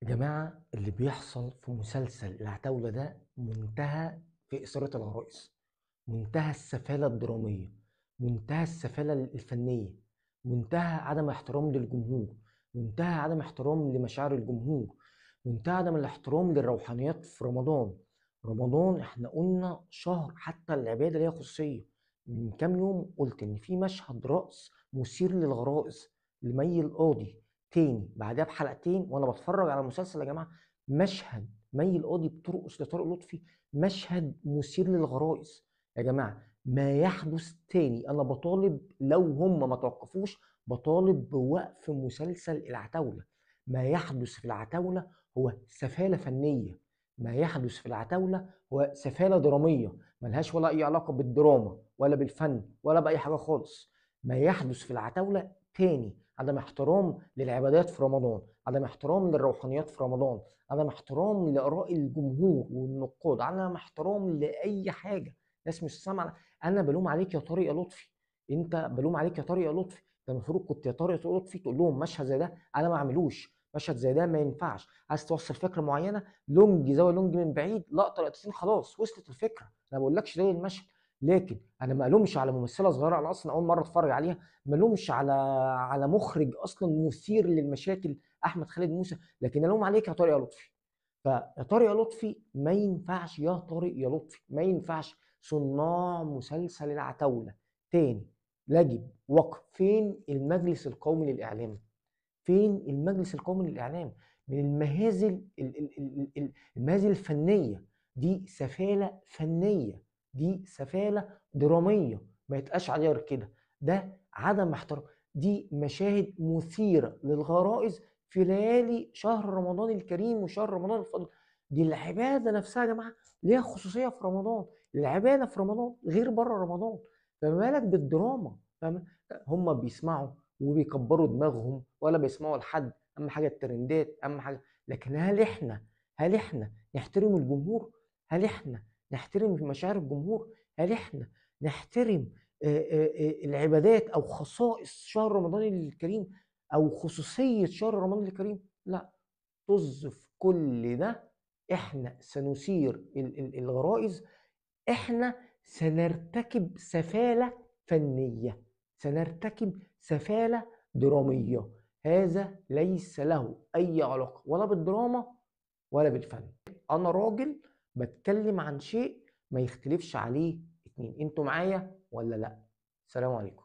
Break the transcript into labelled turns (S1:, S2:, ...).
S1: يا جماعة اللي بيحصل في مسلسل العتاولة ده منتهى في إثارة الغرائز، منتهى السفالة الدرامية، منتهى السفالة الفنية، منتهى عدم احترام للجمهور، منتهى عدم احترام لمشاعر الجمهور، منتهى عدم الاحترام للروحانيات في رمضان. رمضان احنا قلنا شهر حتى العبادة ليها خصوصية. من كام يوم قلت ان في مشهد رقص مثير للغرائز لمي القاضي تاني بعدها بحلقتين وانا بتفرج على المسلسل يا جماعه. مشهد مي القاضي بترقص لطارق لطفي، مشهد مثير للغرائز. يا جماعه ما يحدث تاني انا بطالب، لو هم ما توقفوش بطالب بوقف مسلسل العتاوله. ما يحدث في العتاوله هو سفاله فنيه، ما يحدث في العتاوله هو سفاله دراميه ملهاش ولا اي علاقه بالدراما ولا بالفن ولا باي حاجه خالص. ما يحدث في العتاوله تاني عدم احترام للعبادات في رمضان، عدم احترام للروحانيات في رمضان، عدم احترام لآراء الجمهور والنقاد، عدم احترام لأي حاجة. ناس مش سامعة. أنا بلوم عليك يا طارق يا لطفي، أنت بلوم عليك يا طارق يا لطفي. ده المفروض كنت يا طارق يا لطفي تقول لهم مشهد زي ده أنا ما أعملوش، مشهد زي ده ما ينفعش. عايز توصل فكرة معينة، لونج زاوية لونج من بعيد لقطة لقطتين خلاص وصلت الفكرة. أنا ما بقولكش ليه المشهد، لكن أنا ما ألومش على ممثلة صغيرة أنا أصلا أول مرة أتفرج عليها، ما ألومش على مخرج اصلا مثير للمشاكل احمد خالد موسى، لكن الوم عليك يا طارق يا لطفي. فيا طارق يا لطفي ما ينفعش، يا طارق يا لطفي ما ينفعش. صناع مسلسل العتاوله تاني يجب وقف. فين المجلس القومي للاعلام؟ فين المجلس القومي للاعلام؟ من المهازل المهازل الفنيه دي سفاله فنيه، دي سفاله دراميه ما يتقاش عليها غير كده. ده عدم احترام. دي مشاهد مثيره للغرائز في ليالي شهر رمضان الكريم وشهر رمضان الفضل. دي العباده نفسها يا جماعه ليها خصوصيه في رمضان، العباده في رمضان غير بره رمضان. فما بالك بالدراما؟ فاهم؟ هم بيسمعوا وبيكبروا دماغهم ولا بيسمعوا لحد، اهم حاجه الترندات اهم حاجه. لكن هل احنا نحترم الجمهور؟ هل احنا نحترم مشاعر الجمهور؟ هل احنا نحترم العبادات او خصائص شهر رمضان الكريم او خصوصيه شهر رمضان الكريم؟ لا. طز في كل ده. احنا سنثير الغرائز، احنا سنرتكب سفالة فنية، سنرتكب سفالة درامية. هذا ليس له أي علاقة ولا بالدراما ولا بالفن. أنا راجل بتكلم عن شيء ما يختلفش عليه اتنين. انتوا معايا ولا لا؟ سلام عليكم.